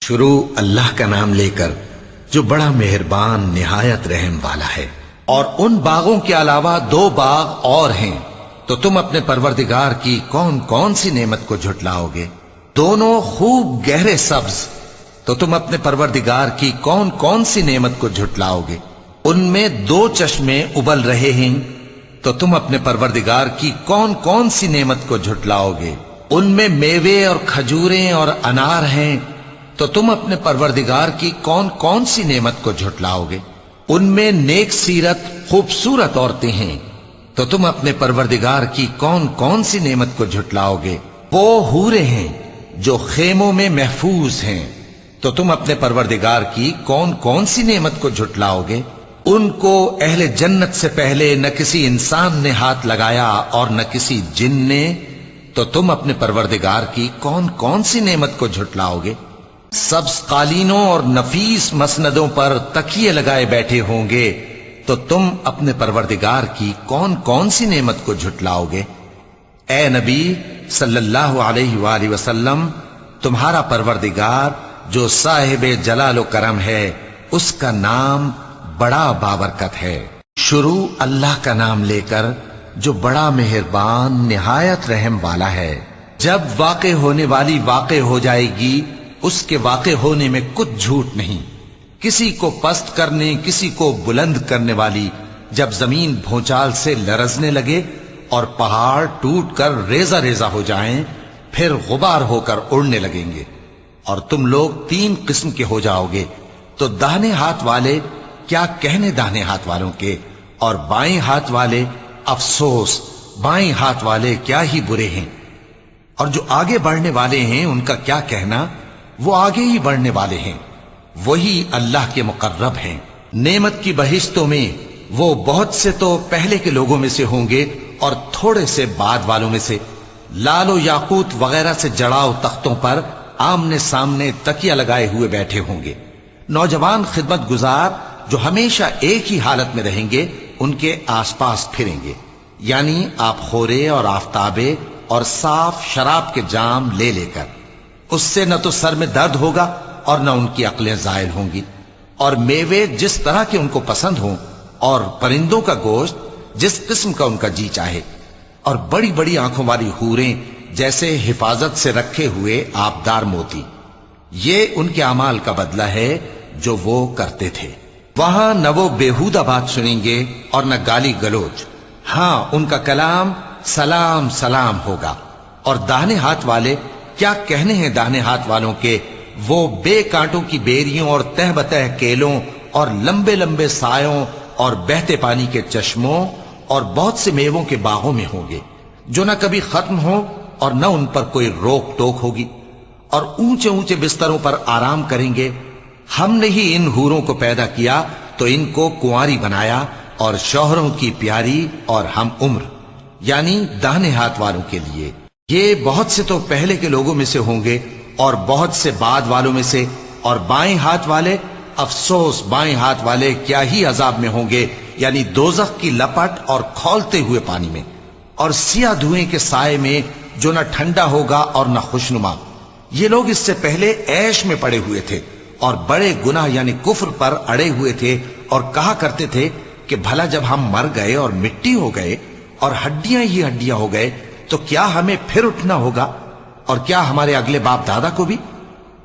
شروع اللہ کا نام لے کر جو بڑا مہربان نہایت رحم والا ہے۔ اور ان باغوں کے علاوہ 2 باغ اور ہیں، تو تم اپنے پروردگار کی کون کون سی نعمت کو جھٹلاؤ گے؟ دونوں خوب گہرے سبز، تو تم اپنے پروردگار کی کون کون سی نعمت کو جھٹلاؤ گے؟ ان میں 2 چشمے ابل رہے ہیں، تو تم اپنے پروردگار کی کون کون سی نعمت کو جھٹلاؤ گے؟ ان میں میوے اور کھجوریں اور انار ہیں، تو تم اپنے پروردگار کی کون کون سی نعمت کو جھٹلاؤ گے؟ ان میں نیک سیرت خوبصورت عورتیں ہیں، تو تم اپنے پروردگار کی کون کون سی نعمت کو جھٹلاؤ گے؟ وہ حوریں ہیں جو خیموں میں محفوظ ہیں، تو تم اپنے پروردگار کی کون کون سی نعمت کو جھٹلاؤ گے؟ ان کو اہل جنت سے پہلے نہ کسی انسان نے ہاتھ لگایا اور نہ کسی جن نے، تو تم اپنے پروردگار کی کون کون سی نعمت کو جھٹلاؤ گے؟ سبز قالینوں اور نفیس مسندوں پر تکیے لگائے بیٹھے ہوں گے، تو تم اپنے پروردگار کی کون کون سی نعمت کو جھٹلاؤ گے؟ اے نبی صلی اللہ علیہ وآلہ وسلم، تمہارا پروردگار جو صاحب جلال و کرم ہے، اس کا نام بڑا بابرکت ہے۔ شروع اللہ کا نام لے کر جو بڑا مہربان نہایت رحم والا ہے۔ جب واقع ہونے والی واقع ہو جائے گی، اس کے واقع ہونے میں کچھ جھوٹ نہیں۔ کسی کو پست کرنے، کسی کو بلند کرنے والی جب زمین بھونچال سے لرزنے لگے اور پہاڑ ٹوٹ کر ریزہ ریزہ ہو جائیں، پھر غبار ہو کر اڑنے لگیں گے، اور تم لوگ 3 قسم کے ہو جاؤ گے، تو داہنے ہاتھ والے کیا کہنے داہنے ہاتھ والوں کے، اور بائیں ہاتھ والے افسوس، بائیں ہاتھ والے کیا ہی برے ہیں، اور جو آگے بڑھنے والے ہیں ان کا کیا کہنا، وہ آگے ہی بڑھنے والے ہیں، وہی اللہ کے مقرب ہیں۔ نعمت کی بہشتوں میں وہ بہت سے تو پہلے کے لوگوں میں سے ہوں گے اور تھوڑے سے بعد والوں میں سے، لال و یاقوت وغیرہ سے جڑاؤ تختوں پر آمنے سامنے تکیہ لگائے ہوئے بیٹھے ہوں گے۔ نوجوان خدمت گزار جو ہمیشہ ایک ہی حالت میں رہیں گے، ان کے آس پاس پھریں گے، یعنی آپ خورے اور آفتابے اور صاف شراب کے جام لے لے کر۔ اس سے نہ تو سر میں درد ہوگا اور نہ ان کی عقلیں زائل ہوں گی، اور میوے جس طرح کے ان کو پسند ہوں، اور پرندوں کا گوشت جس قسم کا ان کا جی چاہے، اور بڑی بڑی آنکھوں والی حوریں جیسے حفاظت سے رکھے ہوئے آبدار موتی۔ یہ ان کے اعمال کا بدلہ ہے جو وہ کرتے تھے۔ وہاں نہ وہ بیہودہ بات سنیں گے اور نہ گالی گلوچ، ہاں ان کا کلام سلام سلام ہوگا۔ اور داہنے ہاتھ والے کیا کہنے ہیں داہنے ہاتھ والوں کے، وہ بے کانٹوں کی بیریوں اور تہ بتہ کیلوں اور لمبے لمبے سایوں اور بہتے پانی کے چشموں اور بہت سے میووں کے باغوں میں ہوں گے، جو نہ کبھی ختم ہو اور نہ ان پر کوئی روک ٹوک ہوگی، اور اونچے اونچے بستروں پر آرام کریں گے۔ ہم نے ہی ان حوروں کو پیدا کیا تو ان کو کنواری بنایا، اور شوہروں کی پیاری اور ہم عمر، یعنی داہنے ہاتھ والوں کے لیے۔ یہ بہت سے تو پہلے کے لوگوں میں سے ہوں گے اور بہت سے بعد والوں میں سے، اور بائیں ہاتھ والے افسوس، بائیں ہاتھ والے کیا ہی عذاب میں ہوں گے، یعنی دوزخ کی لپٹ اور کھولتے ہوئے پانی میں، اور سیاہ دھوئیں کے سائے میں جو نہ ٹھنڈا ہوگا اور نہ خوشنما۔ یہ لوگ اس سے پہلے عیش میں پڑے ہوئے تھے اور بڑے گناہ یعنی کفر پر اڑے ہوئے تھے، اور کہا کرتے تھے کہ بھلا جب ہم مر گئے اور مٹی ہو گئے اور ہڈیاں ہی ہڈیاں ہو گئے تو کیا ہمیں پھر اٹھنا ہوگا، اور کیا ہمارے اگلے باپ دادا کو بھی؟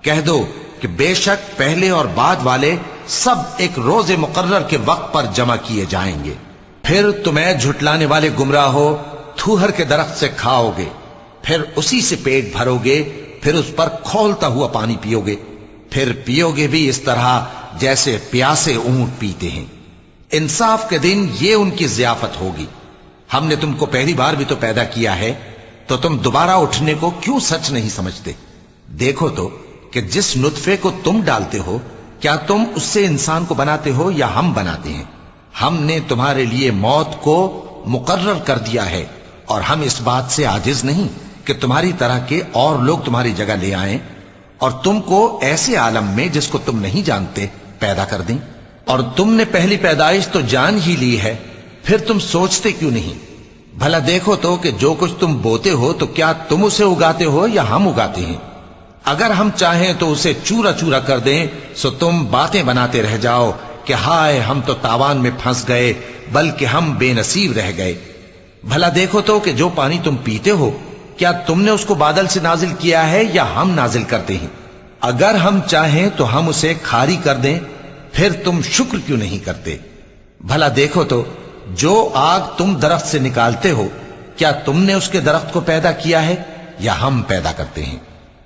کہہ دو کہ بے شک پہلے اور بعد والے سب ایک روز مقرر کے وقت پر جمع کیے جائیں گے۔ پھر تمہیں جھٹلانے والے گمراہ ہو، تھوہر کے درخت سے کھاؤ گے، پھر اسی سے پیٹ بھرو گے، پھر اس پر کھولتا ہوا پانی پیو گے، پھر پیو گے بھی اس طرح جیسے پیاسے اونٹ پیتے ہیں۔ انصاف کے دن یہ ان کی ضیافت ہوگی۔ ہم نے تم کو پہلی بار بھی تو پیدا کیا ہے، تو تم دوبارہ اٹھنے کو کیوں سچ نہیں سمجھتے؟ دیکھو تو کہ جس نطفے کو تم ڈالتے ہو، کیا تم اس سے انسان کو بناتے ہو یا ہم بناتے ہیں؟ ہم نے تمہارے لیے موت کو مقرر کر دیا ہے، اور ہم اس بات سے عاجز نہیں کہ تمہاری طرح کے اور لوگ تمہاری جگہ لے آئیں اور تم کو ایسے عالم میں جس کو تم نہیں جانتے پیدا کر دیں۔ اور تم نے پہلی پیدائش تو جان ہی لی ہے، پھر تم سوچتے کیوں نہیں؟ بھلا دیکھو تو کہ جو کچھ تم بوتے ہو تو کیا تم اسے اگاتے ہو یا ہم اگاتے ہیں؟ اگر ہم چاہیں تو اسے چورا چورا کر دیں، سو تم باتیں بناتے رہ جاؤ کہ ہائے ہم تو تاوان میں پھنس گئے، بلکہ ہم بے نصیب رہ گئے۔ بھلا دیکھو تو کہ جو پانی تم پیتے ہو، کیا تم نے اس کو بادل سے نازل کیا ہے یا ہم نازل کرتے ہیں؟ اگر ہم چاہیں تو ہم اسے کھاری کر دیں، پھر تم شکر کیوں نہیں کرتے؟ بھلا دیکھو تو جو آگ تم درخت سے نکالتے ہو، کیا تم نے اس کے درخت کو پیدا کیا ہے یا ہم پیدا کرتے ہیں؟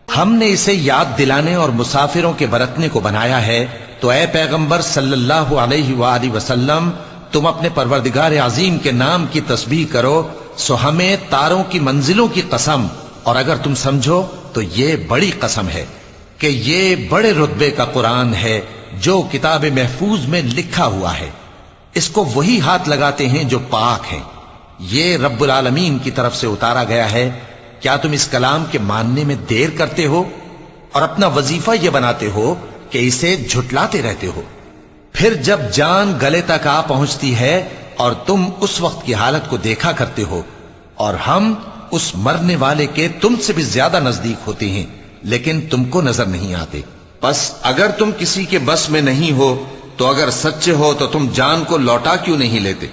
ہم نے اسے یاد دلانے اور مسافروں کے برتنے کو بنایا ہے، تو اے پیغمبر صلی اللہ علیہ وآلہ وسلم، تم اپنے پروردگار عظیم کے نام کی تسبیح کرو، سو ہمیں تاروں کی منزلوں کی قسم، اور اگر تم سمجھو تو یہ بڑی قسم ہے کہ یہ بڑے رتبے کا قرآن ہے جو کتاب محفوظ میں لکھا ہوا ہے۔ اس کو وہی ہاتھ لگاتے ہیں جو پاک ہیں، یہ رب العالمین کی طرف سے اتارا گیا ہے۔ کیا تم اس کلام کے ماننے میں دیر کرتے ہو اور اپنا وظیفہ یہ بناتے ہو کہ اسے جھٹلاتے رہتے ہو؟ پھر جب جان گلے تک آ پہنچتی ہے اور تم اس وقت کی حالت کو دیکھا کرتے ہو، اور ہم اس مرنے والے کے تم سے بھی زیادہ نزدیک ہوتے ہیں، لیکن تم کو نظر نہیں آتے۔ بس اگر تم کسی کے بس میں نہیں ہو تو اگر سچے ہو تو تم جان کو لوٹا کیوں نہیں لیتے؟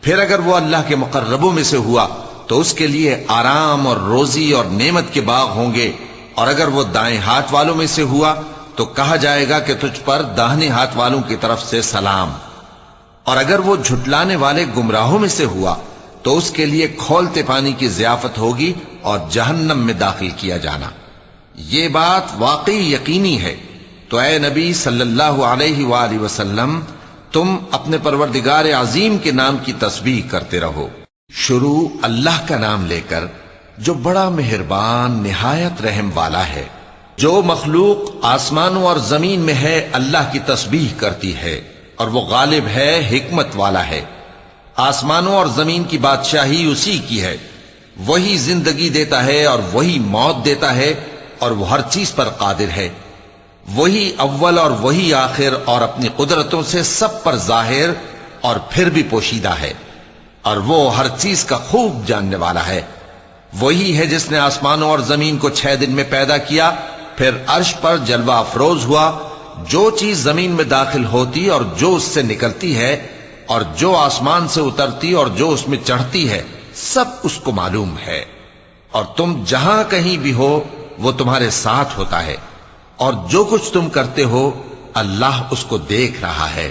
پھر اگر وہ اللہ کے مقربوں میں سے ہوا تو اس کے لیے آرام اور روزی اور نعمت کے باغ ہوں گے، اور اگر وہ دائیں ہاتھ والوں میں سے ہوا تو کہا جائے گا کہ تجھ پر داہنے ہاتھ والوں کی طرف سے سلام، اور اگر وہ جھٹلانے والے گمراہوں میں سے ہوا تو اس کے لیے کھولتے پانی کی ضیافت ہوگی اور جہنم میں داخل کیا جانا۔ یہ بات واقعی یقینی ہے، تو اے نبی صلی اللہ علیہ وآلہ وسلم، تم اپنے پروردگار عظیم کے نام کی تسبیح کرتے رہو۔ شروع اللہ کا نام لے کر جو بڑا مہربان نہایت رحم والا ہے۔ جو مخلوق آسمانوں اور زمین میں ہے اللہ کی تسبیح کرتی ہے، اور وہ غالب ہے، حکمت والا ہے۔ آسمانوں اور زمین کی بادشاہی اسی کی ہے، وہی زندگی دیتا ہے اور وہی موت دیتا ہے، اور وہ ہر چیز پر قادر ہے۔ وہی اول اور وہی آخر، اور اپنی قدرتوں سے سب پر ظاہر اور پھر بھی پوشیدہ ہے، اور وہ ہر چیز کا خوب جاننے والا ہے۔ وہی ہے جس نے آسمانوں اور زمین کو 6 دن میں پیدا کیا، پھر عرش پر جلوہ افروز ہوا۔ جو چیز زمین میں داخل ہوتی اور جو اس سے نکلتی ہے، اور جو آسمان سے اترتی اور جو اس میں چڑھتی ہے، سب اس کو معلوم ہے۔ اور تم جہاں کہیں بھی ہو وہ تمہارے ساتھ ہوتا ہے، اور جو کچھ تم کرتے ہو اللہ اس کو دیکھ رہا ہے۔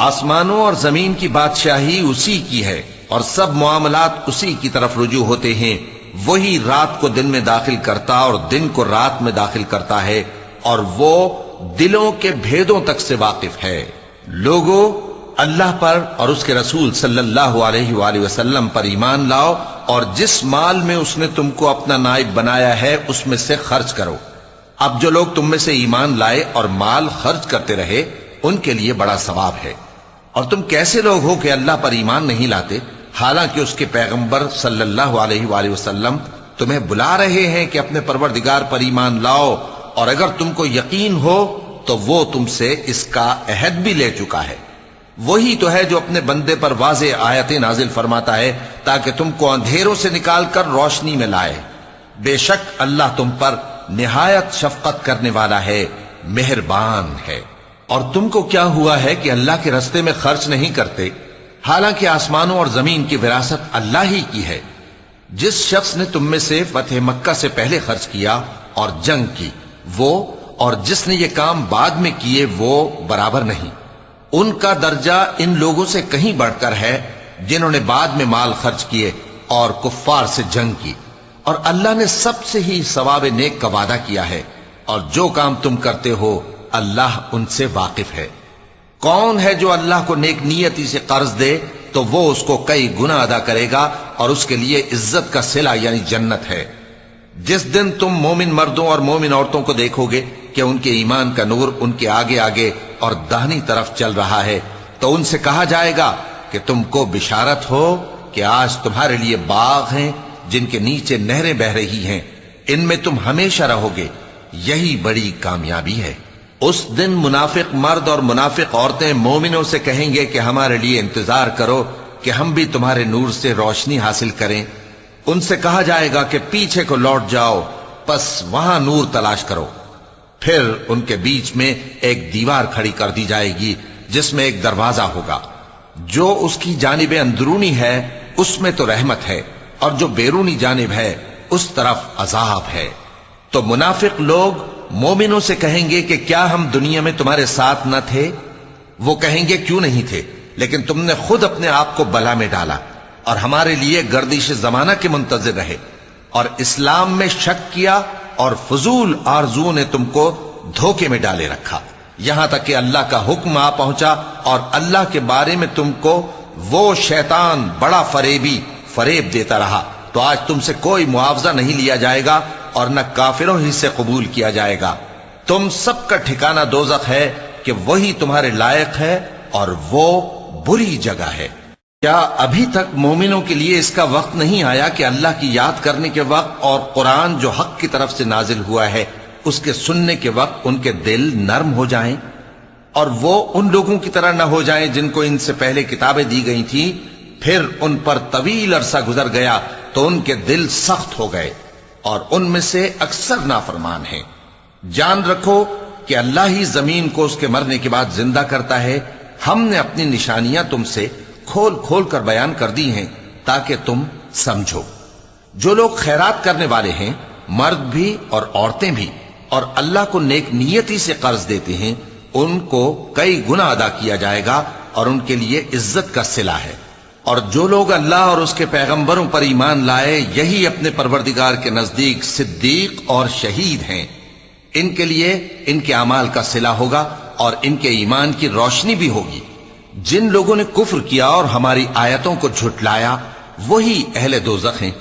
آسمانوں اور زمین کی بادشاہی اسی کی ہے، اور سب معاملات اسی کی طرف رجوع ہوتے ہیں۔ وہی رات کو دن میں داخل کرتا اور دن کو رات میں داخل کرتا ہے، اور وہ دلوں کے بھیدوں تک سے واقف ہے۔ لوگو، اللہ پر اور اس کے رسول صلی اللہ علیہ وآلہ وسلم پر ایمان لاؤ، اور جس مال میں اس نے تم کو اپنا نائب بنایا ہے اس میں سے خرچ کرو۔ اب جو لوگ تم میں سے ایمان لائے اور مال خرچ کرتے رہے، ان کے لیے بڑا ثواب ہے۔ اور تم کیسے لوگ ہو کہ اللہ پر ایمان نہیں لاتے، حالانکہ اس کے پیغمبر صلی اللہ علیہ وآلہ وسلم تمہیں بلا رہے ہیں کہ اپنے پروردگار پر ایمان لاؤ، اور اگر تم کو یقین ہو تو وہ تم سے اس کا عہد بھی لے چکا ہے۔ وہی تو ہے جو اپنے بندے پر واضح آیتیں نازل فرماتا ہے تاکہ تم کو اندھیروں سے نکال کر روشنی میں لائے۔ بے شک اللہ تم پر نہایت شفقت کرنے والا ہے، مہربان ہے۔ اور تم کو کیا ہوا ہے کہ اللہ کے رستے میں خرچ نہیں کرتے، حالانکہ آسمانوں اور زمین کی وراثت اللہ ہی کی ہے۔ جس شخص نے تم میں سے فتح مکہ سے پہلے خرچ کیا اور جنگ کی، وہ اور جس نے یہ کام بعد میں کیے وہ برابر نہیں۔ ان کا درجہ ان لوگوں سے کہیں بڑھ کر ہے جنہوں نے بعد میں مال خرچ کیے اور کفار سے جنگ کی، اور اللہ نے سب سے ہی ثواب نیک کا وعدہ کیا ہے، اور جو کام تم کرتے ہو اللہ ان سے واقف ہے۔ کون ہے جو اللہ کو نیک نیتی سے قرض دے تو وہ اس کو کئی گنا ادا کرے گا، اور اس کے لیے عزت کا صلہ یعنی جنت ہے۔ جس دن تم مومن مردوں اور مومن عورتوں کو دیکھو گے کہ ان کے ایمان کا نور ان کے آگے آگے اور داہنی طرف چل رہا ہے، تو ان سے کہا جائے گا کہ تم کو بشارت ہو کہ آج تمہارے لیے باغ ہیں جن کے نیچے نہریں بہ رہی ہیں، ان میں تم ہمیشہ رہو گے، یہی بڑی کامیابی ہے۔ اس دن منافق مرد اور منافق عورتیں مومنوں سے کہیں گے کہ ہمارے لیے انتظار کرو کہ ہم بھی تمہارے نور سے روشنی حاصل کریں۔ ان سے کہا جائے گا کہ پیچھے کو لوٹ جاؤ، بس وہاں نور تلاش کرو۔ پھر ان کے بیچ میں ایک دیوار کھڑی کر دی جائے گی جس میں ایک دروازہ ہوگا، جو اس کی جانب اندرونی ہے اس میں تو رحمت ہے، اور جو بیرونی جانب ہے اس طرف عذاب ہے۔ تو منافق لوگ مومنوں سے کہیں گے کہ کیا ہم دنیا میں تمہارے ساتھ نہ تھے؟ وہ کہیں گے کیوں نہیں تھے، لیکن تم نے خود اپنے آپ کو بلا میں ڈالا اور ہمارے لیے گردش زمانہ کے منتظر رہے، اور اسلام میں شک کیا، اور فضول آرزو نے تم کو دھوکے میں ڈالے رکھا، یہاں تک کہ اللہ کا حکم آ پہنچا اور اللہ کے بارے میں تم کو وہ شیطان بڑا فریب دیتا رہا۔ تو آج تم سے کوئی معاوضہ نہیں لیا جائے گا اور نہ کافروں ہی سے قبول کیا جائے گا۔ تم سب کا ٹھکانہ دوزخ ہے کہ وہی تمہارے لائق ہے، اور وہ بری جگہ ہے۔ کیا ابھی تک مومنوں کے لیے اس کا وقت نہیں آیا کہ اللہ کی یاد کرنے کے وقت اور قرآن جو حق کی طرف سے نازل ہوا ہے اس کے سننے کے وقت ان کے دل نرم ہو جائیں، اور وہ ان لوگوں کی طرح نہ ہو جائیں جن کو ان سے پہلے کتابیں دی گئی تھیں، پھر ان پر طویل عرصہ گزر گیا تو ان کے دل سخت ہو گئے، اور ان میں سے اکثر نافرمان ہیں۔ جان رکھو کہ اللہ ہی زمین کو اس کے مرنے کے بعد زندہ کرتا ہے۔ ہم نے اپنی نشانیاں تم سے کھول کھول کر بیان کر دی ہیں تاکہ تم سمجھو۔ جو لوگ خیرات کرنے والے ہیں، مرد بھی اور عورتیں بھی، اور اللہ کو نیک نیتی سے قرض دیتے ہیں، ان کو کئی گنا ادا کیا جائے گا اور ان کے لیے عزت کا صلہ ہے۔ اور جو لوگ اللہ اور اس کے پیغمبروں پر ایمان لائے، یہی اپنے پروردگار کے نزدیک صدیق اور شہید ہیں۔ ان کے لیے ان کے اعمال کا صلہ ہوگا اور ان کے ایمان کی روشنی بھی ہوگی۔ جن لوگوں نے کفر کیا اور ہماری آیتوں کو جھٹلایا وہی اہل دوزخ ہیں۔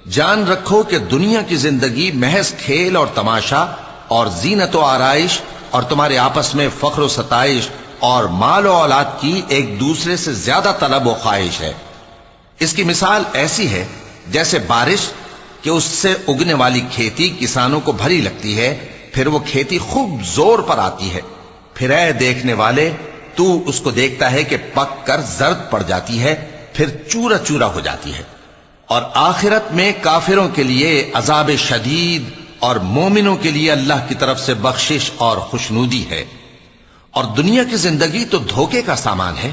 جان رکھو کہ دنیا کی زندگی محض کھیل اور تماشا اور زینت و آرائش اور تمہارے آپس میں فخر و ستائش اور مال و اولاد کی ایک دوسرے سے زیادہ طلب و خواہش ہے۔ اس کی مثال ایسی ہے جیسے بارش کہ اس سے اگنے والی کھیتی کسانوں کو بھری لگتی ہے، پھر وہ کھیتی خوب زور پر آتی ہے، پھر اے دیکھنے والے تو اس کو دیکھتا ہے کہ پک کر زرد پڑ جاتی ہے، پھر چورا چورا ہو جاتی ہے۔ اور آخرت میں کافروں کے لیے عذاب شدید اور مومنوں کے لیے اللہ کی طرف سے بخشش اور خوشنودی ہے۔ اور دنیا کی زندگی تو دھوکے کا سامان ہے۔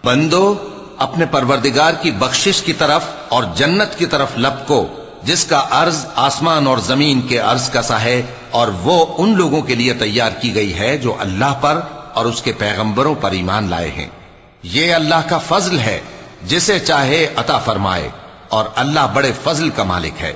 بندو اپنے پروردگار کی بخشش کی طرف اور جنت کی طرف لپکو جس کا عرض آسمان اور زمین کے عرض کا سا ہے، اور وہ ان لوگوں کے لیے تیار کی گئی ہے جو اللہ پر اور اس کے پیغمبروں پر ایمان لائے ہیں۔ یہ اللہ کا فضل ہے، جسے چاہے عطا فرمائے، اور اللہ بڑے فضل کا مالک ہے۔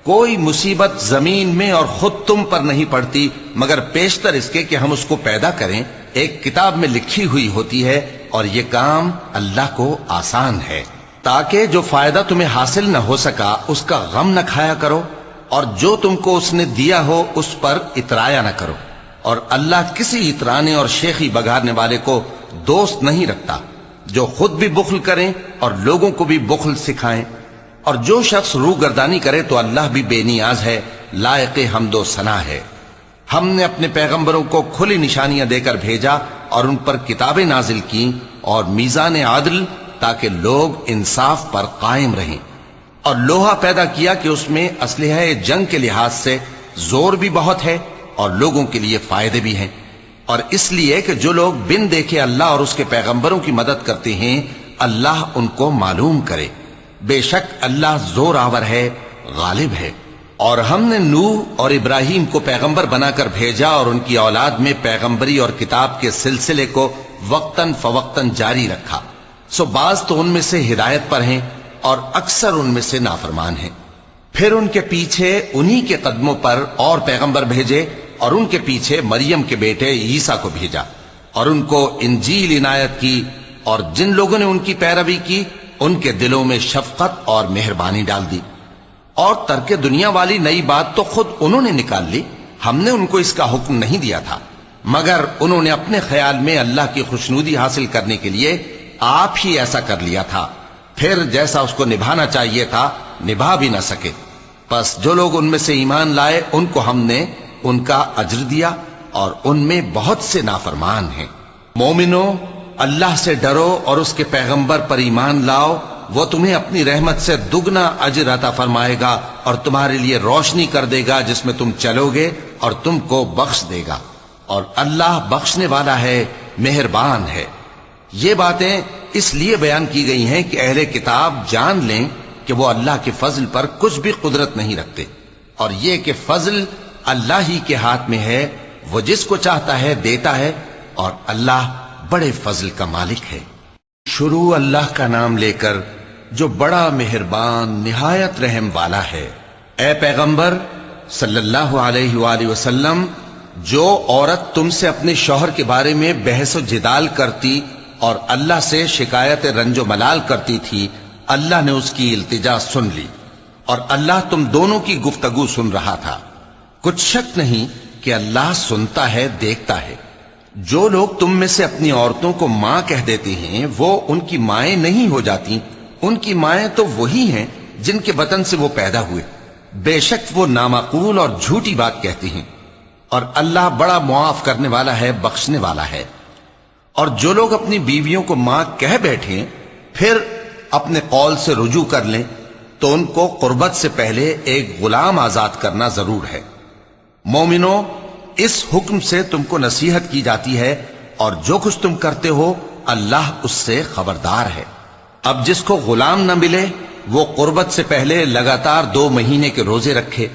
کوئی مصیبت زمین میں اور خود تم پر نہیں پڑتی مگر پیشتر اس کے کہ ہم اس کو پیدا کریں، ایک کتاب میں لکھی ہوئی ہوتی ہے، اور یہ کام اللہ کو آسان ہے۔ تاکہ جو فائدہ تمہیں حاصل نہ ہو سکا اس کا غم نہ کھایا کرو، اور جو تم کو اس نے دیا ہو اس پر اترایا نہ کرو۔ اور اللہ کسی اترانے اور شیخی بگارنے والے کو دوست نہیں رکھتا، جو خود بھی بخل کریں اور لوگوں کو بھی بخل سکھائیں۔ اور جو شخص روح گردانی کرے تو اللہ بھی بے نیاز ہے، لائق حمد و ثنا ہے۔ ہم نے اپنے پیغمبروں کو کھلی نشانیاں دے کر بھیجا اور ان پر کتابیں نازل کی اور میزان عادل، تاکہ لوگ انصاف پر قائم رہیں۔ اور لوہا پیدا کیا کہ اس میں اسلحہ جنگ کے لحاظ سے زور بھی بہت ہے اور لوگوں کے لیے فائدے بھی ہیں، اور اس لیے کہ جو لوگ بن دیکھے اللہ اور اس کے پیغمبروں کی مدد کرتے ہیں اللہ ان کو معلوم کرے۔ بے شک اللہ زور آور ہے، غالب ہے۔ اور ہم نے نوح اور ابراہیم کو پیغمبر بنا کر بھیجا اور ان کی اولاد میں پیغمبری اور کتاب کے سلسلے کو وقتاً فوقتاً جاری رکھا، سو بعض تو ان میں سے ہدایت پر ہیں اور اکثر ان میں سے نافرمان ہیں۔ پھر ان کے پیچھے انہی کے قدموں پر اور پیغمبر بھیجے، اور ان کے پیچھے مریم کے بیٹے عیسیٰ کو بھیجا، اور ان کو انجیل عنایت کی، اور جن لوگوں نے ان کی پیروی کی ان کے دلوں میں شفقت اور مہربانی ڈال دی۔ اور ترک دنیا والی نئی بات تو خود انہوں نے نکال لی، ہم نے ان کو اس کا حکم نہیں دیا تھا، مگر انہوں نے اپنے خیال میں اللہ کی خوشنودی حاصل کرنے کے لیے آپ ہی ایسا کر لیا تھا، پھر جیسا اس کو نبھانا چاہیے تھا نبھا بھی نہ سکے۔ پس جو لوگ ان میں سے ایمان لائے ان کو ہم نے ان کا اجر دیا، اور ان میں بہت سے نافرمان ہیں۔ مومنو اللہ سے ڈرو اور اس کے پیغمبر پر ایمان لاؤ وہ تمہیں اپنی رحمت سے دگنا اجر عطا فرمائے گا اور تمہارے لیے روشنی کر دے گا جس میں تم چلو گے اور تم کو بخش دے گا، اور اللہ بخشنے والا ہے، مہربان ہے۔ یہ باتیں اس لیے بیان کی گئی ہیں کہ اہل کتاب جان لیں کہ وہ اللہ کے فضل پر کچھ بھی قدرت نہیں رکھتے، اور یہ کہ فضل اللہ ہی کے ہاتھ میں ہے، وہ جس کو چاہتا ہے دیتا ہے، اور اللہ بڑے فضل کا مالک ہے۔ شروع اللہ کا نام لے کر جو بڑا مہربان نہایت رحم والا ہے۔ اے پیغمبر صلی اللہ علیہ وآلہ وسلم، جو عورت تم سے اپنے شوہر کے بارے میں بحث و جدال کرتی اور اللہ سے شکایت رنج و ملال کرتی تھی، اللہ نے اس کی التجا سن لی، اور اللہ تم دونوں کی گفتگو سن رہا تھا۔ کچھ شک نہیں کہ اللہ سنتا ہے، دیکھتا ہے۔ جو لوگ تم میں سے اپنی عورتوں کو ماں کہہ دیتے ہیں وہ ان کی مائیں نہیں ہو جاتی، ان کی مائیں تو وہی ہیں جن کے بطن سے وہ پیدا ہوئے۔ بے شک وہ نامعقول اور جھوٹی بات کہتی ہیں، اور اللہ بڑا معاف کرنے والا ہے، بخشنے والا ہے۔ اور جو لوگ اپنی بیویوں کو ماں کہہ بیٹھیں پھر اپنے قول سے رجوع کر لیں تو ان کو قربت سے پہلے ایک غلام آزاد کرنا ضرور ہے۔ مومنو، اس حکم سے تم کو نصیحت کی جاتی ہے، اور جو کچھ تم کرتے ہو اللہ اس سے خبردار ہے۔ اب جس کو غلام نہ ملے وہ قربت سے پہلے لگاتار 2 مہینے کے روزے رکھے،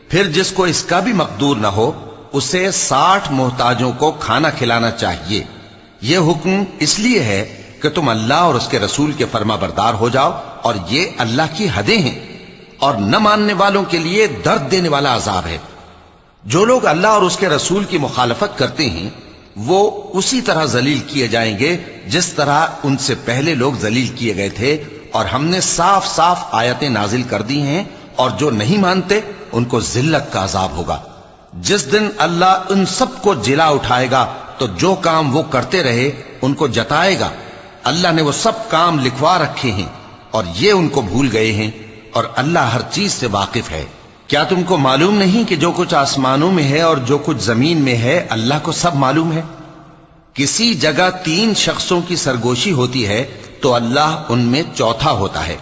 پھر جس کو اس کا بھی مقدور نہ ہو اسے 60 محتاجوں کو کھانا کھلانا چاہیے۔ یہ حکم اس لیے ہے کہ تم اللہ اور اس کے رسول کے فرما بردار ہو جاؤ، اور یہ اللہ کی حدیں ہیں، اور نہ ماننے والوں کے لیے درد دینے والا عذاب ہے۔ جو لوگ اللہ اور اس کے رسول کی مخالفت کرتے ہیں وہ اسی طرح ذلیل کیے جائیں گے جس طرح ان سے پہلے لوگ ذلیل کیے گئے تھے، اور ہم نے صاف صاف آیتیں نازل کر دی ہیں، اور جو نہیں مانتے ان کو ذلت کا عذاب ہوگا۔ جس دن اللہ ان سب کو جلا اٹھائے گا تو جو کام وہ کرتے رہے ان کو جتائے گا۔ اللہ نے وہ سب کام لکھوا رکھے ہیں اور یہ ان کو بھول گئے ہیں، اور اللہ ہر چیز سے واقف ہے۔ کیا تم کو معلوم نہیں کہ جو کچھ آسمانوں میں ہے اور جو کچھ زمین میں ہے اللہ کو سب معلوم ہے؟ کسی جگہ 3 شخصوں کی سرگوشی ہوتی ہے تو اللہ ان میں چوتھا ہوتا ہے،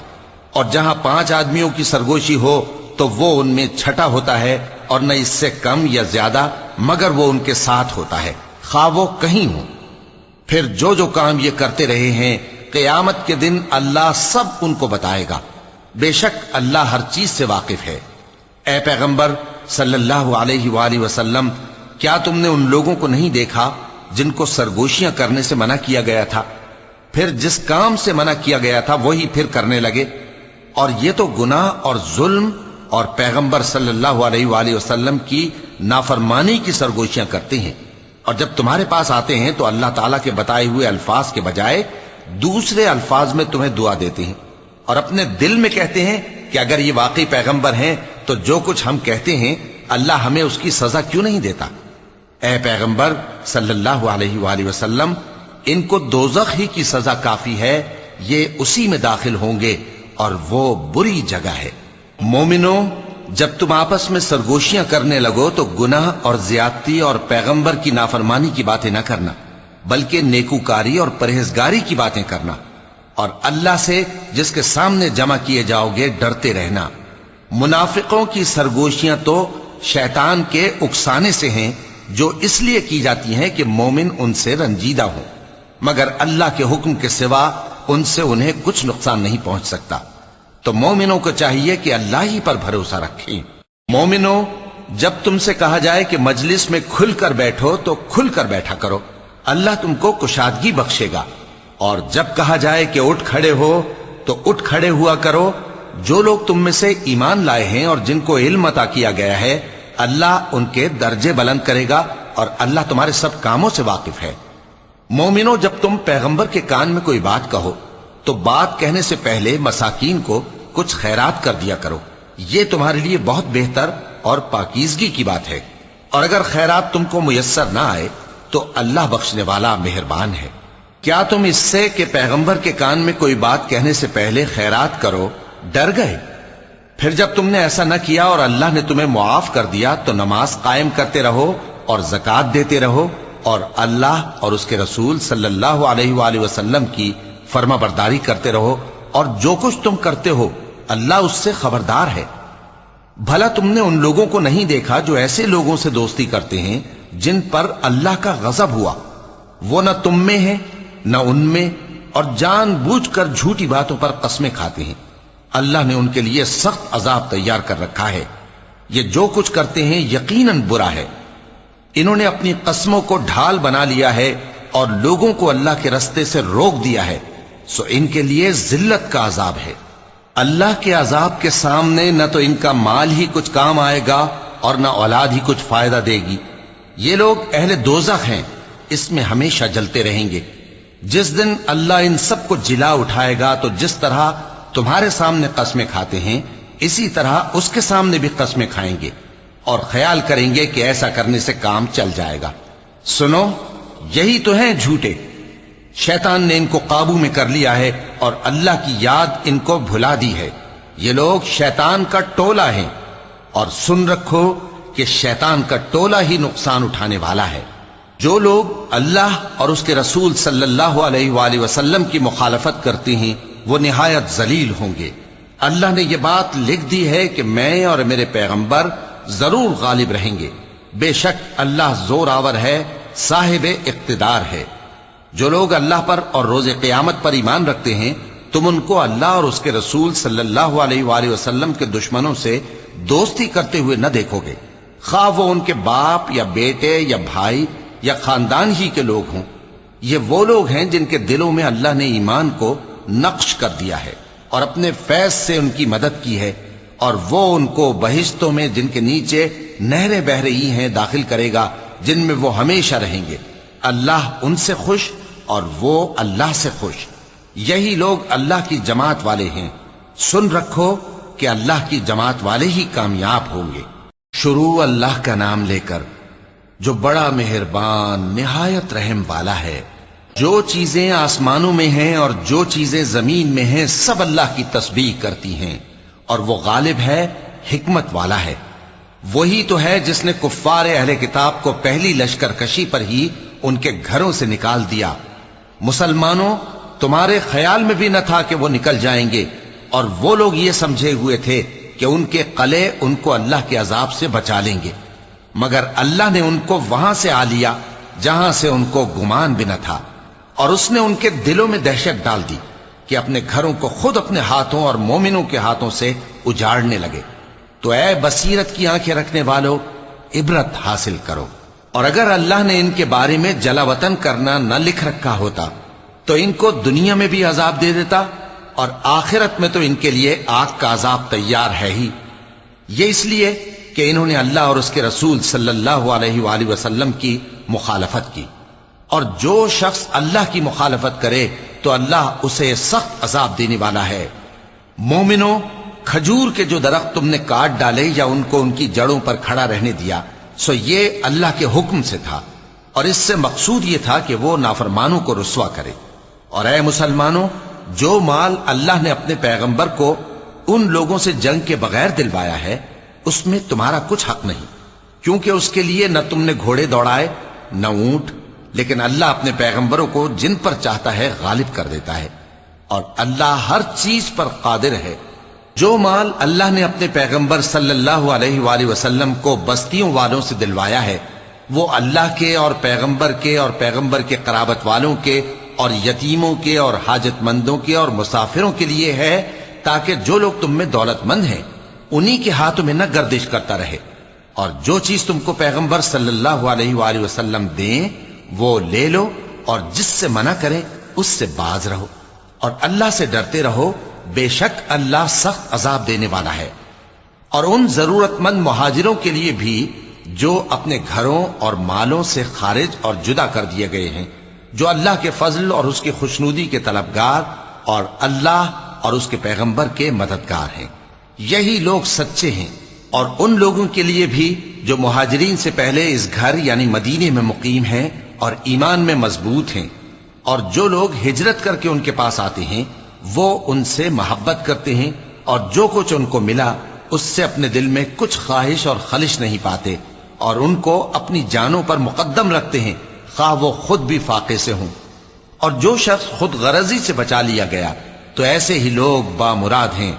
اور جہاں 5 آدمیوں کی سرگوشی ہو تو وہ ان میں چھٹا ہوتا ہے، اور نہ اس سے کم یا زیادہ مگر وہ ان کے ساتھ ہوتا ہے، خواہ وہ کہیں ہوں۔ پھر جو جو کام یہ کرتے رہے ہیں قیامت کے دن اللہ سب ان کو بتائے گا۔ بے شک اللہ ہر چیز سے واقف ہے۔ اے پیغمبر صلی اللہ علیہ وآلہ وسلم، کیا تم نے ان لوگوں کو نہیں دیکھا جن کو سرگوشیاں کرنے سے منع کیا گیا تھا، پھر جس کام سے منع کیا گیا تھا وہی پھر کرنے لگے؟ اور یہ تو گناہ اور ظلم اور پیغمبر صلی اللہ علیہ وآلہ وسلم کی نافرمانی کی سرگوشیاں کرتے ہیں، اور جب تمہارے پاس آتے ہیں تو اللہ تعالیٰ کے بتائے ہوئے الفاظ کے بجائے دوسرے الفاظ میں تمہیں دعا دیتے ہیں، اور اپنے دل میں کہتے ہیں کہ اگر یہ واقعی پیغمبر ہیں تو جو کچھ ہم کہتے ہیں اللہ ہمیں اس کی سزا کیوں نہیں دیتا؟ اے پیغمبر صلی اللہ علیہ وآلہ وسلم، ان کو دوزخ ہی کی سزا کافی ہے، یہ اسی میں داخل ہوں گے اور وہ بری جگہ ہے۔ مومنو، جب تم آپس میں سرگوشیاں کرنے لگو تو گناہ اور زیادتی اور پیغمبر کی نافرمانی کی باتیں نہ کرنا، بلکہ نیکوکاری اور پرہیزگاری کی باتیں کرنا، اور اللہ سے جس کے سامنے جمع کیے جاؤ گے ڈرتے رہنا۔ منافقوں کی سرگوشیاں تو شیطان کے اکسانے سے ہیں، جو اس لیے کی جاتی ہیں کہ مومن ان سے رنجیدہ ہوں، مگر اللہ کے حکم کے سوا ان سے انہیں کچھ نقصان نہیں پہنچ سکتا۔ تو مومنوں کو چاہیے کہ اللہ ہی پر بھروسہ رکھیں۔ مومنوں، جب تم سے کہا جائے کہ مجلس میں کھل کر بیٹھو تو کھل کر بیٹھا کرو، اللہ تم کو کشادگی بخشے گا، اور جب کہا جائے کہ اٹھ کھڑے ہو تو اٹھ کھڑے ہوا کرو۔ جو لوگ تم میں سے ایمان لائے ہیں اور جن کو علم عطا کیا گیا ہے اللہ ان کے درجے بلند کرے گا، اور اللہ تمہارے سب کاموں سے واقف ہے۔ مومنو، جب تم پیغمبر کے کان میں کوئی بات کہو تو بات کہنے سے پہلے مساکین کو کچھ خیرات کر دیا کرو، یہ تمہارے لیے بہت بہتر اور پاکیزگی کی بات ہے، اور اگر خیرات تم کو میسر نہ آئے تو اللہ بخشنے والا مہربان ہے۔ کیا تم اس سے کہ پیغمبر کے کان میں کوئی بات کہنے سے پہلے خیرات کرو ڈر گئے؟ پھر جب تم نے ایسا نہ کیا اور اللہ نے تمہیں معاف کر دیا تو نماز قائم کرتے رہو اور زکوٰۃ دیتے رہو، اور اللہ اور اس کے رسول صلی اللہ علیہ وآلہ وسلم کی فرما برداری کرتے رہو، اور جو کچھ تم کرتے ہو اللہ اس سے خبردار ہے۔ بھلا تم نے ان لوگوں کو نہیں دیکھا جو ایسے لوگوں سے دوستی کرتے ہیں جن پر اللہ کا غضب ہوا؟ وہ نہ تم میں ہیں نہ ان میں، اور جان بوجھ کر جھوٹی باتوں پر قسمیں کھاتے ہیں۔ اللہ نے ان کے لیے سخت عذاب تیار کر رکھا ہے۔ یہ جو کچھ کرتے ہیں یقیناً برا ہے۔ انہوں نے اپنی قسموں کو ڈھال بنا لیا ہے اور لوگوں کو اللہ کے رستے سے روک دیا ہے، سو ان کے لیے ذلت کا عذاب ہے۔ اللہ کے عذاب کے سامنے نہ تو ان کا مال ہی کچھ کام آئے گا اور نہ اولاد ہی کچھ فائدہ دے گی۔ یہ لوگ اہل دوزخ ہیں، اس میں ہمیشہ جلتے رہیں گے۔ جس دن اللہ ان سب کو جلا اٹھائے گا تو جس طرح تمہارے سامنے قسمیں کھاتے ہیں اسی طرح اس کے سامنے بھی قسمیں کھائیں گے، اور خیال کریں گے کہ ایسا کرنے سے کام چل جائے گا۔ سنو، یہی تو ہیں جھوٹے۔ شیطان نے ان کو قابو میں کر لیا ہے اور اللہ کی یاد ان کو بھلا دی ہے۔ یہ لوگ شیطان کا ٹولہ ہیں، اور سن رکھو کہ شیطان کا ٹولہ ہی نقصان اٹھانے والا ہے۔ جو لوگ اللہ اور اس کے رسول صلی اللہ علیہ وآلہ وسلم کی مخالفت کرتے ہیں وہ نہایت ذلیل ہوں گے۔ اللہ نے یہ بات لکھ دی ہے کہ میں اور میرے پیغمبر ضرور غالب رہیں گے۔ بے شک اللہ زور آور ہے، صاحب اقتدار ہے۔ جو لوگ اللہ پر اور روز قیامت پر ایمان رکھتے ہیں تم ان کو اللہ اور اس کے رسول صلی اللہ علیہ وآلہ وسلم کے دشمنوں سے دوستی کرتے ہوئے نہ دیکھو گے، خواہ وہ ان کے باپ یا بیٹے یا بھائی یا خاندان ہی کے لوگ ہوں۔ یہ وہ لوگ ہیں جن کے دلوں میں اللہ نے ایمان کو نقش کر دیا ہے اور اپنے فیض سے ان کی مدد کی ہے، اور وہ ان کو بہشتوں میں جن کے نیچے نہریں بہ رہی ہیں داخل کرے گا، جن میں وہ ہمیشہ رہیں گے۔ اللہ ان سے خوش اور وہ اللہ سے خوش۔ یہی لوگ اللہ کی جماعت والے ہیں۔ سن رکھو کہ اللہ کی جماعت والے ہی کامیاب ہوں گے۔ شروع اللہ کا نام لے کر جو بڑا مہربان نہایت رحم والا ہے۔ جو چیزیں آسمانوں میں ہیں اور جو چیزیں زمین میں ہیں سب اللہ کی تسبیح کرتی ہیں، اور وہ غالب ہے، حکمت والا ہے۔ وہی تو ہے جس نے کفار اہل کتاب کو پہلی لشکر کشی پر ہی ان کے گھروں سے نکال دیا۔ مسلمانوں، تمہارے خیال میں بھی نہ تھا کہ وہ نکل جائیں گے، اور وہ لوگ یہ سمجھے ہوئے تھے کہ ان کے قلعے ان کو اللہ کے عذاب سے بچا لیں گے، مگر اللہ نے ان کو وہاں سے آ لیا جہاں سے ان کو گمان بھی نہ تھا، اور اس نے ان کے دلوں میں دہشت ڈال دی کہ اپنے گھروں کو خود اپنے ہاتھوں اور مومنوں کے ہاتھوں سے اجاڑنے لگے۔ تو اے بصیرت کی آنکھیں رکھنے والو، عبرت حاصل کرو۔ اور اگر اللہ نے ان کے بارے میں جلا وطن کرنا نہ لکھ رکھا ہوتا تو ان کو دنیا میں بھی عذاب دے دیتا، اور آخرت میں تو ان کے لیے آگ کا عذاب تیار ہے ہی۔ یہ اس لیے کہ انہوں نے اللہ اور اس کے رسول صلی اللہ علیہ وآلہ وسلم کی مخالفت کی، اور جو شخص اللہ کی مخالفت کرے تو اللہ اسے سخت عذاب دینے والا ہے۔ مومنوں، کھجور کے جو درخت تم نے کاٹ ڈالے یا ان کو ان کی جڑوں پر کھڑا رہنے دیا، سو یہ اللہ کے حکم سے تھا، اور اس سے مقصود یہ تھا کہ وہ نافرمانوں کو رسوا کرے۔ اور اے مسلمانوں، جو مال اللہ نے اپنے پیغمبر کو ان لوگوں سے جنگ کے بغیر دلوایا ہے اس میں تمہارا کچھ حق نہیں، کیونکہ اس کے لیے نہ تم نے گھوڑے دوڑائے نہ اونٹ، لیکن اللہ اپنے پیغمبروں کو جن پر چاہتا ہے غالب کر دیتا ہے، اور اللہ ہر چیز پر قادر ہے۔ جو مال اللہ نے اپنے پیغمبر صلی اللہ علیہ وآلہ وسلم کو بستیوں والوں سے دلوایا ہے وہ اللہ کے اور پیغمبر کے قرابت والوں کے اور یتیموں کے اور حاجت مندوں کے اور مسافروں کے لیے ہے، تاکہ جو لوگ تم میں دولت مند ہیں انہی کے ہاتھوں میں نہ گردش کرتا رہے، اور جو چیز تم کو پیغمبر صلی اللہ علیہ وآلہ وسلم دیں وہ لے لو، اور جس سے منع کریں اس سے باز رہو، اور اللہ سے ڈرتے رہو، بے شک اللہ سخت عذاب دینے والا ہے۔ اور ان ضرورت مند مہاجروں کے لیے بھی جو اپنے گھروں اور مالوں سے خارج اور جدا کر دیے گئے ہیں، جو اللہ کے فضل اور اس کی خوشنودی کے طلبگار اور اللہ اور اس کے پیغمبر کے مددگار ہیں، یہی لوگ سچے ہیں۔ اور ان لوگوں کے لیے بھی جو مہاجرین سے پہلے اس گھر یعنی مدینے میں مقیم ہیں اور ایمان میں مضبوط ہیں، اور جو لوگ ہجرت کر کے ان کے پاس آتے ہیں وہ ان سے محبت کرتے ہیں، اور جو کچھ ان کو ملا اس سے اپنے دل میں کچھ خواہش اور خلش نہیں پاتے، اور ان کو اپنی جانوں پر مقدم رکھتے ہیں خواہ وہ خود بھی فاقے سے ہوں۔ اور جو شخص خود غرضی سے بچا لیا گیا تو ایسے ہی لوگ بامراد ہیں۔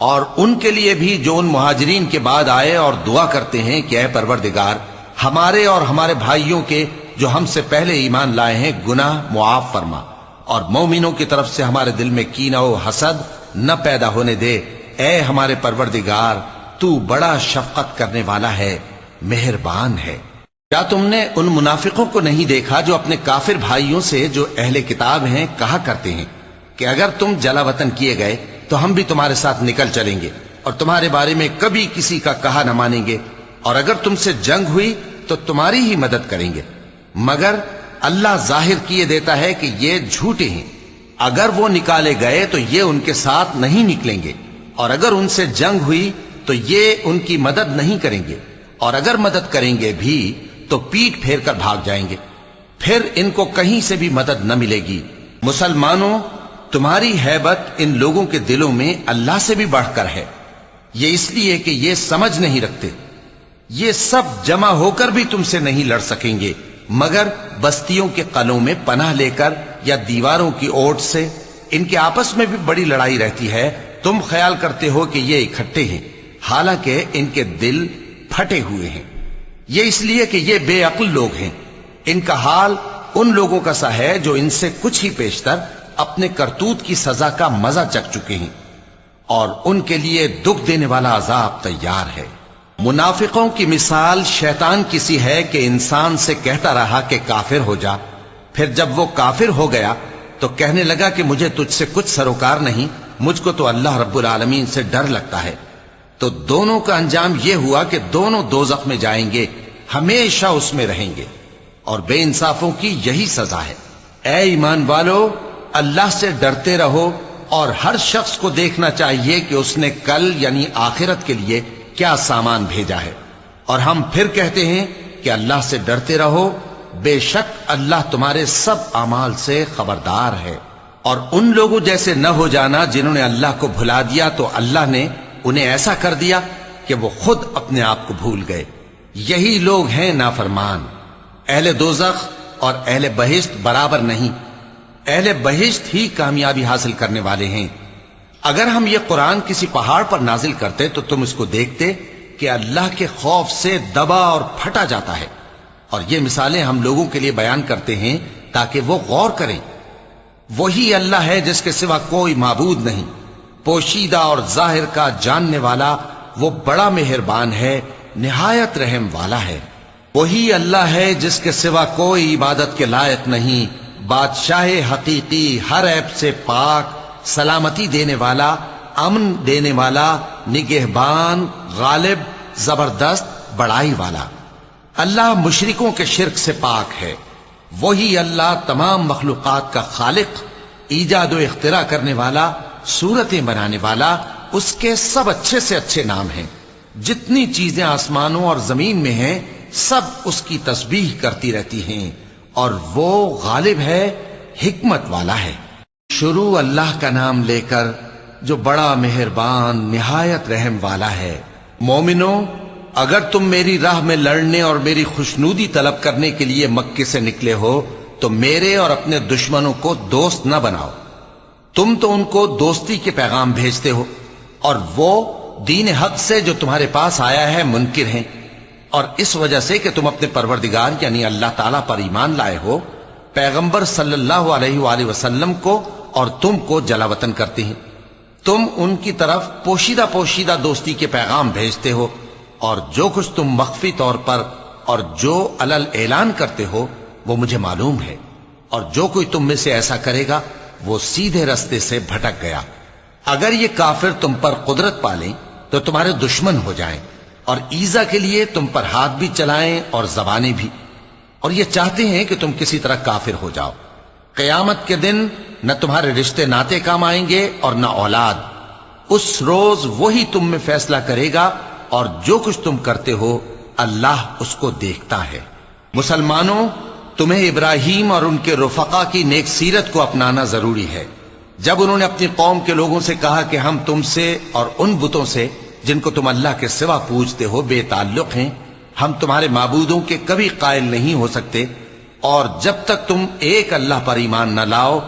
اور ان کے لیے بھی جو ان مہاجرین کے بعد آئے اور دعا کرتے ہیں کہ اے پروردگار ہمارے اور ہمارے بھائیوں کے جو ہم سے پہلے ایمان لائے ہیں گناہ معاف فرما، اور مومنوں کی طرف سے ہمارے دل میں کینہ و حسد نہ پیدا ہونے دے۔ اے ہمارے پروردگار تو بڑا شفقت کرنے والا ہے، مہربان ہے۔ کیا تم نے ان منافقوں کو نہیں دیکھا جو اپنے کافر بھائیوں سے جو اہل کتاب ہیں کہا کرتے ہیں کہ اگر تم جلا وطن کیے گئے تو ہم بھی تمہارے ساتھ نکل چلیں گے اور تمہارے بارے میں کبھی کسی کا کہا نہ مانیں گے، اور اگر تم سے جنگ ہوئی تو تمہاری ہی مدد کریں گے، مگر اللہ ظاہر کیے دیتا ہے کہ یہ جھوٹے ہیں۔ اگر وہ نکالے گئے تو یہ ان کے ساتھ نہیں نکلیں گے، اور اگر ان سے جنگ ہوئی تو یہ ان کی مدد نہیں کریں گے، اور اگر مدد کریں گے بھی تو پیٹ پھیر کر بھاگ جائیں گے، پھر ان کو کہیں سے بھی مدد نہ ملے گی۔ مسلمانوں، تمہاری ہیبت ان لوگوں کے دلوں میں اللہ سے بھی بڑھ کر ہے، یہ اس لیے کہ یہ سمجھ نہیں رکھتے۔ یہ سب جمع ہو کر بھی تم سے نہیں لڑ سکیں گے مگر بستیوں کے قلعوں میں پناہ لے کر یا دیواروں کی اوٹ سے۔ ان کے آپس میں بھی بڑی لڑائی رہتی ہے، تم خیال کرتے ہو کہ یہ اکٹھے ہیں، حالانکہ ان کے دل پھٹے ہوئے ہیں۔ یہ اس لیے کہ یہ بے عقل لوگ ہیں۔ ان کا حال ان لوگوں کا سا ہے جو ان سے کچھ ہی پیشتر اپنے کرتوت کی سزا کا مزہ چکھ چکے ہیں، اور ان کے لیے دکھ دینے والا عذاب تیار ہے۔ منافقوں کی مثال شیطان کی سی ہے کہ انسان سے کہتا رہا کہ کافر ہو جا، پھر جب وہ کافر ہو گیا تو کہنے لگا کہ مجھے تجھ سے کچھ سروکار نہیں، مجھ کو تو اللہ رب العالمین سے ڈر لگتا ہے۔ تو دونوں کا انجام یہ ہوا کہ دونوں دوزخ میں جائیں گے، ہمیشہ اس میں رہیں گے، اور بے انصافوں کی یہی سزا ہے۔ اے ایمان والو، اللہ سے ڈرتے رہو، اور ہر شخص کو دیکھنا چاہیے کہ اس نے کل یعنی آخرت کے لیے کیا سامان بھیجا ہے، اور ہم پھر کہتے ہیں کہ اللہ سے ڈرتے رہو، بے شک اللہ تمہارے سب اعمال سے خبردار ہے۔ اور ان لوگوں جیسے نہ ہو جانا جنہوں نے اللہ کو بھلا دیا تو اللہ نے انہیں ایسا کر دیا کہ وہ خود اپنے آپ کو بھول گئے۔ یہی لوگ ہیں نافرمان۔ اہل دوزخ اور اہل بہشت برابر نہیں، اہل بہشت ہی کامیابی حاصل کرنے والے ہیں۔ اگر ہم یہ قرآن کسی پہاڑ پر نازل کرتے تو تم اس کو دیکھتے کہ اللہ کے خوف سے دبا اور پھٹا جاتا ہے، اور یہ مثالیں ہم لوگوں کے لیے بیان کرتے ہیں تاکہ وہ غور کریں۔ وہی اللہ ہے جس کے سوا کوئی معبود نہیں، پوشیدہ اور ظاہر کا جاننے والا، وہ بڑا مہربان ہے، نہایت رحم والا ہے۔ وہی اللہ ہے جس کے سوا کوئی عبادت کے لائق نہیں، بادشاہ حقیقی، ہر عیب سے پاک، سلامتی دینے والا، امن دینے والا، نگہبان، غالب، زبردست، بڑائی والا۔ اللہ مشرکوں کے شرک سے پاک ہے۔ وہی اللہ تمام مخلوقات کا خالق، ایجاد و اختراع کرنے والا، صورتیں بنانے والا، اس کے سب اچھے سے اچھے نام ہیں۔ جتنی چیزیں آسمانوں اور زمین میں ہیں سب اس کی تسبیح کرتی رہتی ہیں، اور وہ غالب ہے، حکمت والا ہے۔ شروع اللہ کا نام لے کر جو بڑا مہربان نہایت رحم والا ہے۔ مومنو، اگر تم میری راہ میں لڑنے اور میری خوشنودی طلب کرنے کے لیے مکے سے نکلے ہو تو میرے اور اپنے دشمنوں کو دوست نہ بناؤ۔ تم تو ان کو دوستی کے پیغام بھیجتے ہو، اور وہ دین حق سے جو تمہارے پاس آیا ہے منکر ہیں، اور اس وجہ سے کہ تم اپنے پروردگار یعنی اللہ تعالیٰ پر ایمان لائے ہو، پیغمبر صلی اللہ علیہ وآلہ وسلم کو اور تم کو جلا وطن کرتے ہیں۔ تم ان کی طرف پوشیدہ پوشیدہ دوستی کے پیغام بھیجتے ہو، اور جو کچھ تم مخفی طور پر اور جو علل اعلان کرتے ہو وہ مجھے معلوم ہے، اور جو کوئی تم میں سے ایسا کرے گا وہ سیدھے رستے سے بھٹک گیا۔ اگر یہ کافر تم پر قدرت پالیں تو تمہارے دشمن ہو جائیں، اور ایذا کے لیے تم پر ہاتھ بھی چلائیں اور زبانیں بھی، اور یہ چاہتے ہیں کہ تم کسی طرح کافر ہو جاؤ۔ قیامت کے دن نہ تمہارے رشتے ناتے کام آئیں گے اور نہ اولاد۔ اس روز وہی تم میں فیصلہ کرے گا، اور جو کچھ تم کرتے ہو اللہ اس کو دیکھتا ہے۔ مسلمانوں، تمہیں ابراہیم اور ان کے رفقا کی نیک سیرت کو اپنانا ضروری ہے۔ جب انہوں نے اپنی قوم کے لوگوں سے کہا کہ ہم تم سے اور ان بتوں سے جن کو تم اللہ کے سوا پوجتے ہو بے تعلق ہیں، ہم تمہارے معبودوں کے کبھی قائل نہیں ہو سکتے، اور جب تک تم ایک اللہ پر ایمان نہ لاؤ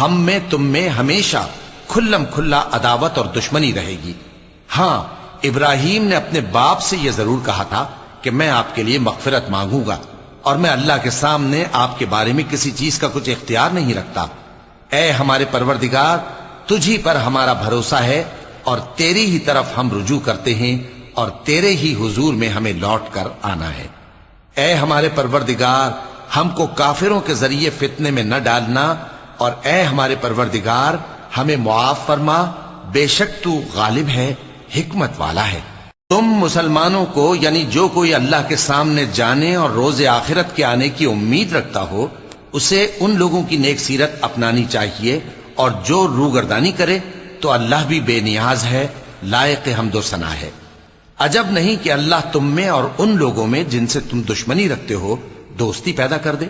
ہم میں تم میں ہمیشہ کھلم کھلا عداوت اور دشمنی رہے گی۔ ہاں، ابراہیم نے اپنے باپ سے یہ ضرور کہا تھا کہ میں آپ کے لیے مغفرت مانگوں گا اور میں اللہ کے سامنے آپ کے بارے میں کسی چیز کا کچھ اختیار نہیں رکھتا۔ اے ہمارے پروردگار، تجھی پر ہمارا بھروسہ ہے اور تیری ہی طرف ہم رجوع کرتے ہیں اور تیرے ہی حضور میں ہمیں لوٹ کر آنا ہے۔ اے ہمارے پروردگار، ہم کو کافروں کے ذریعے فتنے میں نہ ڈالنا، اور اے ہمارے پروردگار ہمیں معاف فرما، بے شک تو غالب ہے، حکمت والا ہے۔ تم مسلمانوں کو، یعنی جو کوئی اللہ کے سامنے جانے اور روز آخرت کے آنے کی امید رکھتا ہو، اسے ان لوگوں کی نیک سیرت اپنانی چاہیے، اور جو روگردانی کرے تو اللہ بھی بے نیاز ہے، لائق حمد و ثنا ہے۔ عجب نہیں کہ اللہ تم میں اور ان لوگوں میں جن سے تم دشمنی رکھتے ہو دوستی پیدا کر دے،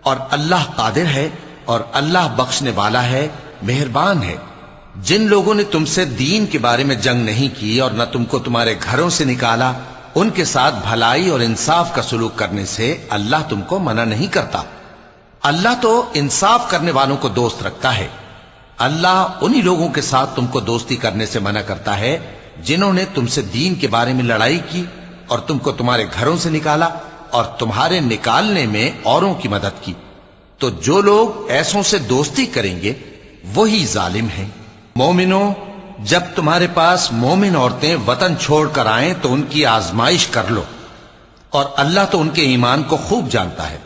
اور اللہ قادر ہے اور اللہ بخشنے والا ہے، مہربان ہے۔ جن لوگوں نے تم سے دین کے بارے میں جنگ نہیں کی اور نہ تم کو تمہارے گھروں سے نکالا، ان کے ساتھ بھلائی اور انصاف کا سلوک کرنے سے اللہ تم کو منع نہیں کرتا۔ اللہ تو انصاف کرنے والوں کو دوست رکھتا ہے۔ اللہ انہی لوگوں کے ساتھ تم کو دوستی کرنے سے منع کرتا ہے جنہوں نے تم سے دین کے بارے میں لڑائی کی اور تم کو تمہارے گھروں سے نکالا اور تمہارے نکالنے میں اوروں کی مدد کی۔ تو جو لوگ ایسوں سے دوستی کریں گے وہی ظالم ہیں۔ مومنوں، جب تمہارے پاس مومن عورتیں وطن چھوڑ کر آئیں تو ان کی آزمائش کر لو، اور اللہ تو ان کے ایمان کو خوب جانتا ہے۔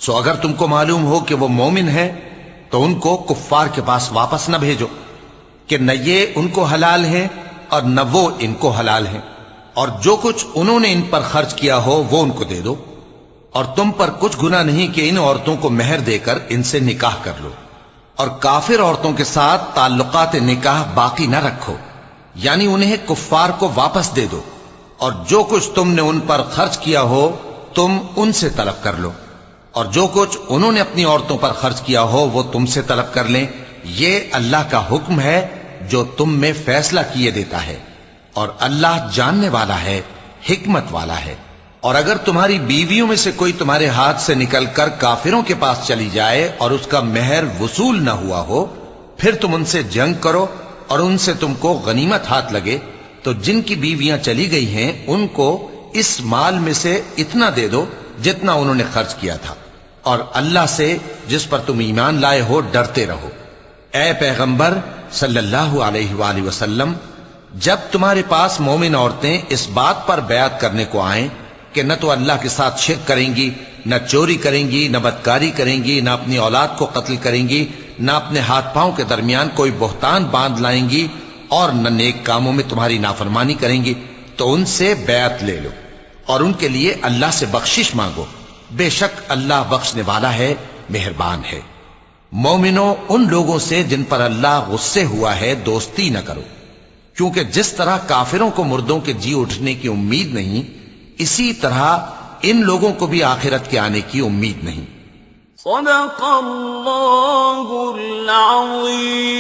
سو اگر تم کو معلوم ہو کہ وہ مومن ہیں تو ان کو کفار کے پاس واپس نہ بھیجو کہ نہ یہ ان کو حلال ہیں اور نہ وہ ان کو حلال ہیں، اور جو کچھ انہوں نے ان پر خرچ کیا ہو وہ ان کو دے دو، اور تم پر کچھ گناہ نہیں کہ ان عورتوں کو مہر دے کر ان سے نکاح کر لو، اور کافر عورتوں کے ساتھ تعلقات نکاح باقی نہ رکھو، یعنی انہیں کفار کو واپس دے دو، اور جو کچھ تم نے ان پر خرچ کیا ہو تم ان سے طلب کر لو، اور جو کچھ انہوں نے اپنی عورتوں پر خرچ کیا ہو وہ تم سے طلب کر لیں۔ یہ اللہ کا حکم ہے جو تم میں فیصلہ کیے دیتا ہے، اور اللہ جاننے والا ہے، حکمت والا ہے۔ اور اگر تمہاری بیویوں میں سے کوئی تمہارے ہاتھ سے نکل کر کافروں کے پاس چلی جائے اور اس کا مہر وصول نہ ہوا ہو، پھر تم ان سے جنگ کرو اور ان سے تم کو غنیمت ہاتھ لگے، تو جن کی بیویاں چلی گئی ہیں ان کو اس مال میں سے اتنا دے دو جتنا انہوں نے خرچ کیا تھا، اور اللہ سے جس پر تم ایمان لائے ہو ڈرتے رہو۔ اے پیغمبر صلی اللہ علیہ وآلہ وسلم، جب تمہارے پاس مومن عورتیں اس بات پر بیعت کرنے کو آئیں کہ نہ تو اللہ کے ساتھ شرک کریں گی، نہ چوری کریں گی، نہ بدکاری کریں گی، نہ اپنی اولاد کو قتل کریں گی، نہ اپنے ہاتھ پاؤں کے درمیان کوئی بہتان باندھ لائیں گی، اور نہ نیک کاموں میں تمہاری نافرمانی کریں گی، تو ان سے بیعت لے لو اور ان کے لیے اللہ سے بخشش مانگو، بے شک اللہ بخشنے والا ہے، مہربان ہے۔ مومنوں، ان لوگوں سے جن پر اللہ غصے ہوا ہے دوستی نہ کرو، کیونکہ جس طرح کافروں کو مردوں کے جی اٹھنے کی امید نہیں، اسی طرح ان لوگوں کو بھی آخرت کے آنے کی امید نہیں۔ صدق اللہ العظیم۔